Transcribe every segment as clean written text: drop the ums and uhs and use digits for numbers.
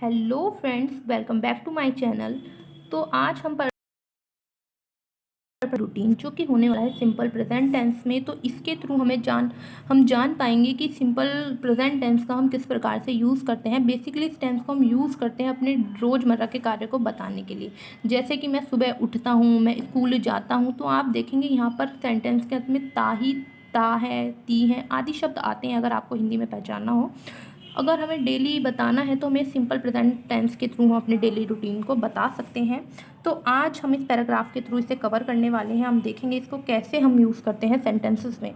Hello friends, welcome back to my channel. तो आज हम रूटीन जो कि होने वाला है सिंपल प्रेजेंट टेंस में। तो इसके थ्रू हम जान पाएंगे कि सिंपल प्रेजेंट टेंस का हम किस प्रकार से यूज़ करते हैं। बेसिकली इस टेंस को हम यूज़ करते हैं अपने रोज़मर्रा के कार्य को बताने के लिए। जैसे कि मैं सुबह उठता हूँ, मैं स्कूल जाता हूँ, तो आप देखेंगे यहाँ पर सेंटेंस के अंत में ता है, ती है आदि शब्द आते हैं। अगर आपको हिंदी में पहचानना हो, अगर हमें डेली बताना है तो हमें सिंपल प्रेजेंट टेंस के थ्रू हम अपने डेली रूटीन को बता सकते हैं। तो आज हम इस पैराग्राफ के थ्रू इसे कवर करने वाले हैं। हम देखेंगे इसको कैसे हम यूज़ करते हैं सेंटेंसेस में।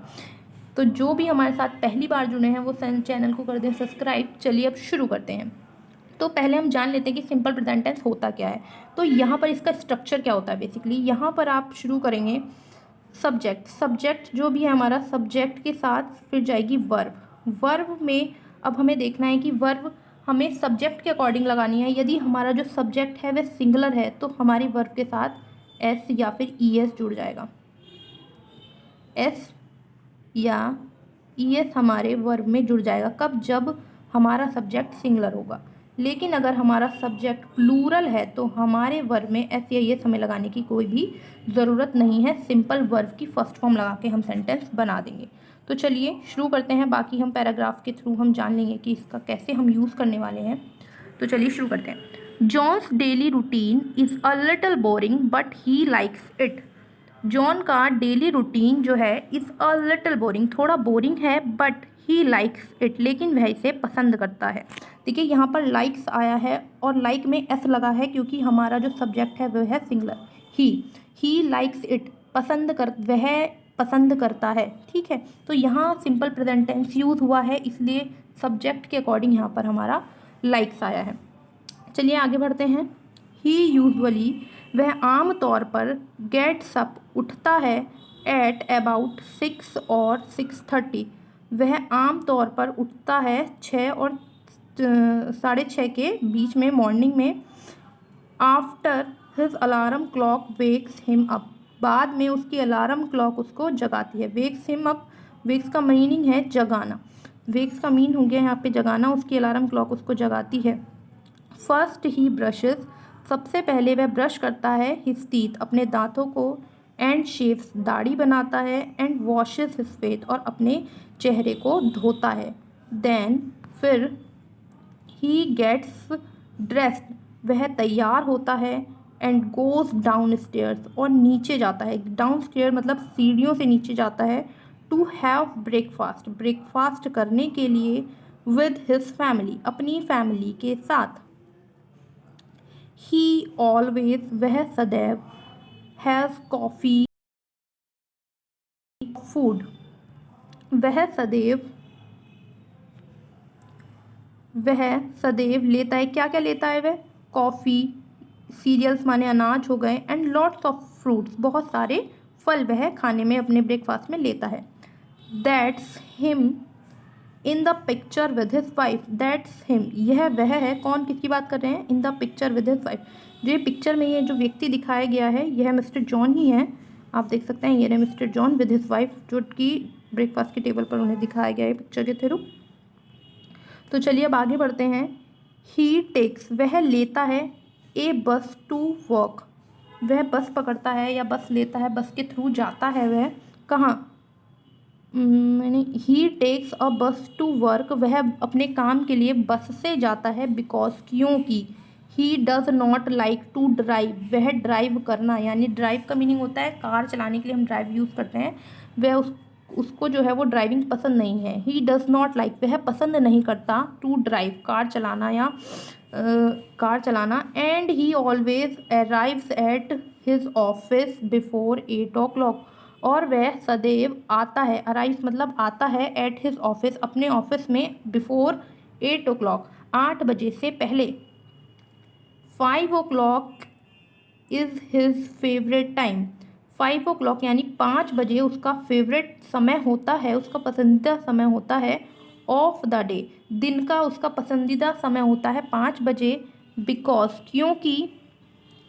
तो जो भी हमारे साथ पहली बार जुड़े हैं वो चैनल को कर दें सब्सक्राइब। चलिए अब शुरू करते हैं। तो पहले हम जान लेते हैं कि सिंपल प्रेजेंट टेंस होता क्या है। तो यहाँ पर इसका स्ट्रक्चर क्या होता है। बेसिकली यहाँ पर आप शुरू करेंगे सब्जेक्ट जो भी है हमारा, सब्जेक्ट के साथ फिर जाएगी वर्ब में अब हमें देखना है कि वर्ब हमें सब्जेक्ट के अकॉर्डिंग लगानी है। यदि हमारा जो सब्जेक्ट है वह सिंगुलर है तो हमारी वर्ब के साथ एस या फिर ई एस जुड़ जाएगा। एस या ई एस हमारे वर्ब में जुड़ जाएगा। कब? जब हमारा सब्जेक्ट सिंगुलर होगा। लेकिन अगर हमारा सब्जेक्ट प्लूरल है तो हमारे वर्ब में एस या ई एस हमें लगाने की कोई भी ज़रूरत नहीं है। सिंपल वर्ब की फर्स्ट फॉर्म लगा के हम सेंटेंस बना देंगे। तो चलिए शुरू करते हैं। बाकी हम पैराग्राफ के थ्रू हम जान लेंगे कि इसका कैसे हम यूज़ करने वाले हैं। तो चलिए शुरू करते हैं। John's daily routine is a little boring but he likes it. John का डेली रूटीन जो है इज़ अ लिटल बोरिंग, थोड़ा बोरिंग है, बट ही लाइक्स इट, लेकिन वह इसे पसंद करता है। देखिए यहाँ पर लाइक्स आया है और लाइक में एस लगा है क्योंकि हमारा जो सब्जेक्ट है वह है सिंगुलर। ही लाइक्स इट, वह पसंद करता है। ठीक है, तो यहाँ सिंपल प्रेजेंट टेंस यूज़ हुआ है, इसलिए सब्जेक्ट के अकॉर्डिंग यहाँ पर हमारा लाइक्स आया है। चलिए आगे बढ़ते हैं। ही यूजुअली, वह आम तौर पर गेट्स अप, उठता है, एट अबाउट 6 और 6:30, वह आम तौर पर उठता है 6 और 6:30 के बीच में, मॉर्निंग में। After his alarm clock wakes him up, बाद में उसकी अलार्म क्लॉक उसको जगाती है। वेक्स हिम अप, वेक्स का मीनिंग है जगाना, वेक्स का मीन हो गया यहाँ पे जगाना, उसकी अलार्म क्लॉक उसको जगाती है। फर्स्ट ही ब्रशेस, सबसे पहले वह ब्रश करता है, हिज टीथ, अपने दांतों को, एंड शेव्स, दाढ़ी बनाता है, एंड वॉशेस हिज फेस, और अपने चेहरे को धोता है। देन, फिर, ही गेट्स ड्रेस्ड, वह तैयार होता है, एंड गोज़ डाउन स्टेयर्स, और नीचे जाता है। डाउन स्टेयर मतलब सीढ़ियों से नीचे जाता है। टू हैव ब्रेकफास्ट, ब्रेकफास्ट करने के लिए। विद हिज फैमिली, अपनी फैमिली के साथ। ही ऑलवेज, वह सदैव, हैज़ कॉफ़ी, फूड, वह सदैव लेता है, क्या क्या लेता है वह? कॉफ़ी, सीरियल्स माने अनाज हो गए, एंड लॉट्स ऑफ फ्रूट्स, बहुत सारे फल वह खाने में अपने ब्रेकफास्ट में लेता है। That's him in the picture with his wife, that's him, यह वह है, कौन, किसकी बात कर रहे हैं? In the picture with his wife, जो ये पिक्चर में ये जो व्यक्ति दिखाया गया है यह मिस्टर जॉन ही है। आप देख सकते हैं ये रहे mister John with his wife, जो कि ब्रेकफास्ट के टेबल पर उन्हें दिखाया गया है पिक्चर के थ्रू। तो चलिए अब आगे बढ़ते हैं। ही टेक्स, वह लेता है, ए बस टू वर्क, वह बस पकड़ता है या बस लेता है, बस के थ्रू जाता है वह कहाँ? मैंने ही टेक्स अ बस टू वर्क, वह अपने काम के लिए बस से जाता है। बिकॉज, क्योंकि। He does not like to drive, वह ड्राइव करना, यानी ड्राइव का मीनिंग होता है कार चलाने के लिए हम ड्राइव यूज़ करते हैं, वह उसको जो है वो ड्राइविंग पसंद नहीं है। ही डज नॉट लाइक, वह पसंद नहीं करता, टू ड्राइव, कार चलाना या कार चलाना। And he always arrives at his office before 8 o'clock, और वह सदैव आता है, अराइव्स मतलब आता है, एट हिज ऑफिस, अपने ऑफिस में, बिफोर 8 o'clock, 8 बजे से पहले। 5 o'clock is his favourite time, 5 o'clock यानी 5 बजे उसका फेवरेट समय होता है, उसका पसंदीदा समय होता है। ऑफ द डे, दिन का उसका पसंदीदा समय होता है 5 बजे। बिकॉज, क्योंकि।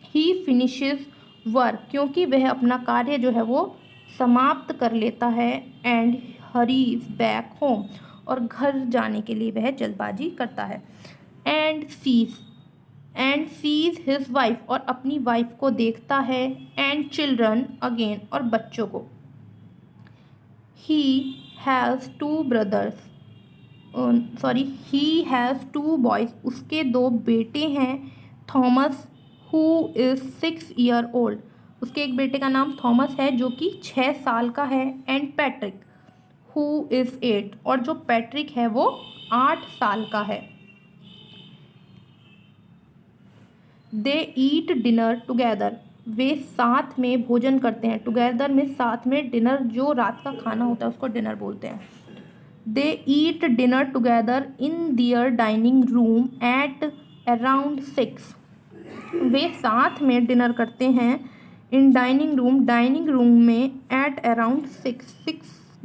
ही फिनिशेस वर्क, क्योंकि वह अपना कार्य जो है वो समाप्त कर लेता है। एंड हरीज बैक होम, और घर जाने के लिए वह जल्दबाजी करता है। And sees, and sees his wife, और अपनी वाइफ को देखता है, एंड चिल्ड्रन अगेन, और बच्चों को। He has two brothers, he has two boys, उसके दो बेटे हैं। Thomas who is 6 year old, उसके एक बेटे का नाम थॉमस है जो कि 6 साल का है। एंड पैट्रिक हु इज़ 8, और जो पैट्रिक है वो 8 साल का है। दे ईट डिनर टुगेदर, वे साथ में भोजन करते हैं। टुगेदर में साथ में, डिनर जो रात का खाना होता है उसको डिनर बोलते हैं। They eat dinner together in their dining room at around 6, वे साथ में डिनर करते हैं इन डाइनिंग रूम में एट अराउंड 6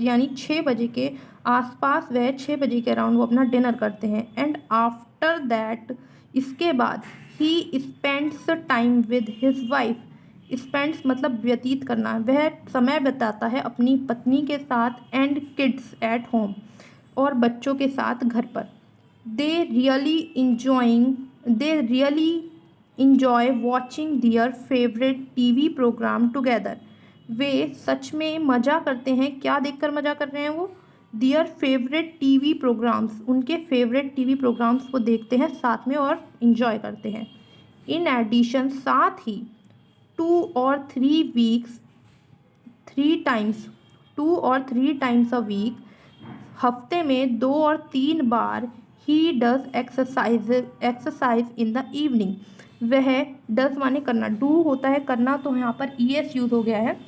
यानी 6 बजे के आसपास, वह 6 बजे के अराउंड वो अपना डिनर करते हैं। एंड आफ्टर दैट, इसके बाद, he spends time with his wife, spends मतलब व्यतीत करना, वह समय बिताता है अपनी पत्नी के साथ। एंड किड्स एट होम, और बच्चों के साथ घर पर। They really enjoy watching their favourite TV programme together, वे सच में मज़ा करते हैं। क्या देखकर मज़ा कर रहे हैं वो? दियर फेवरेट टीवी प्रोग्राम्स, उनके फेवरेट टीवी प्रोग्राम्स को देखते हैं साथ में और इन्जॉय करते हैं। इन एडिशन, साथ ही, 2 और 3 टाइम्स अ वीक, हफ्ते में 2 और 3 बार, he does exercise in the evening, वह डज माने करना, डू होता है करना, तो यहाँ पर ES यूज़ हो गया है,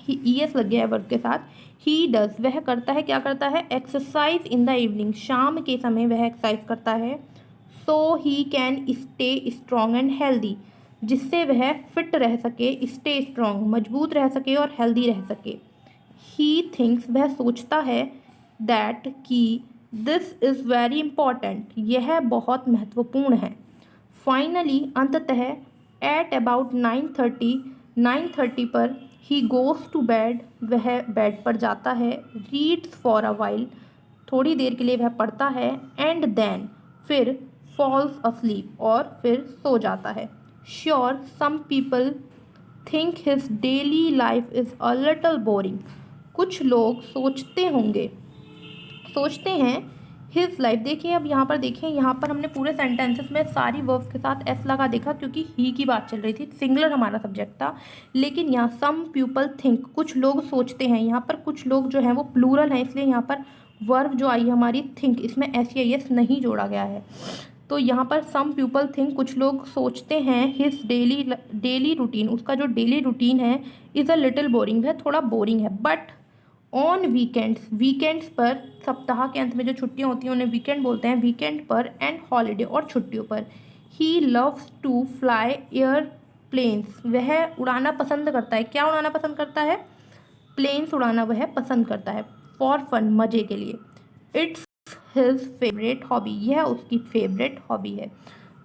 ES लग गया है वर्ब के साथ। ही डज, वह करता है, क्या करता है? एक्सरसाइज इन द इवनिंग, शाम के समय वह एक्सरसाइज करता है। So he can stay strong and healthy, जिससे वह फिट रह सके, स्टे स्ट्रॉन्ग मजबूत रह सके और हेल्दी रह सके। ही थिंक्स, वह सोचता है, दैट कि दिस इज़ वेरी इम्पॉर्टेंट, यह बहुत महत्वपूर्ण है। फाइनली, अंततः, एट अबाउट 9:30 पर, ही गोज़ टू बेड, वह बेड पर जाता है। रीड्स फॉर अ वाइल, थोड़ी देर के लिए वह पढ़ता है। एंड देन, फिर, फॉल्स asleep, और फिर सो जाता है। Sure some people think his daily life is a little boring, कुछ लोग सोचते हैं हिज लाइफ। देखिए, अब यहाँ पर देखिए, यहाँ पर हमने पूरे सेंटेंसेस में सारी वर्ब्स के साथ एस लगा देखा, क्योंकि ही की बात चल रही थी, सिंगुलर हमारा सब्जेक्ट था। लेकिन यहाँ सम पीपल थिंक, कुछ लोग सोचते हैं, यहाँ पर कुछ लोग जो हैं वो प्लूरल है, इसलिए यहाँ पर वर्ब जो आई हमारी थिंक, इसमें SEIS नहीं जोड़ा गया है। तो यहाँ पर सम पीपल थिंक, कुछ लोग सोचते हैं, हिज डेली रूटीन, उसका जो डेली रूटीन है, इज़ अ लिटिल बोरिंग, वह थोड़ा बोरिंग है। बट ऑन वीकेंड्स पर, सप्ताह के अंत में जो छुट्टियां होती हैं उन्हें वीकेंड बोलते हैं, वीकेंड पर, एंड हॉलीडे, और छुट्टियों पर, he loves to fly airplanes, वह उड़ाना पसंद करता है। क्या उड़ाना पसंद करता है? प्लेन्स उड़ाना वह पसंद करता है, फॉर फन, मज़े के लिए। इट्स हिज फेवरेट हॉबी, यह उसकी फेवरेट हॉबी है।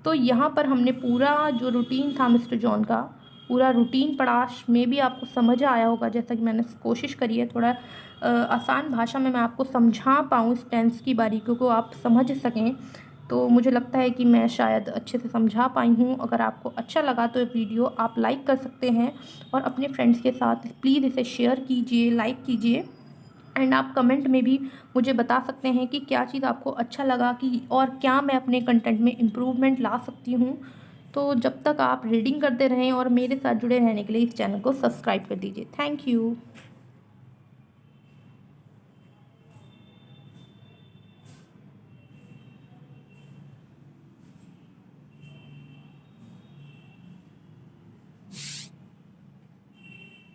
तो यहाँ पर हमने पूरा जो रूटीन था मिस्टर जॉन का, पूरा रूटीन पढ़ा, में भी आपको समझ आया होगा, जैसा कि मैंने कोशिश करी है थोड़ा आसान भाषा में मैं आपको समझा पाऊँ, इस टेंस की बारीकियों को आप समझ सकें। तो मुझे लगता है कि मैं शायद अच्छे से समझा पाई हूँ। अगर आपको अच्छा लगा तो ये वीडियो आप लाइक कर सकते हैं, और अपने फ्रेंड्स के साथ प्लीज़ इसे शेयर कीजिए, लाइक कीजिए। एंड आप कमेंट में भी मुझे बता सकते हैं कि क्या चीज़ आपको अच्छा लगा, कि और क्या मैं अपने कंटेंट में इम्प्रूवमेंट ला सकती हूँ। तो जब तक आप रीडिंग करते रहें और मेरे साथ जुड़े रहने के लिए इस चैनल को सब्सक्राइब कर दीजिए। Thank you.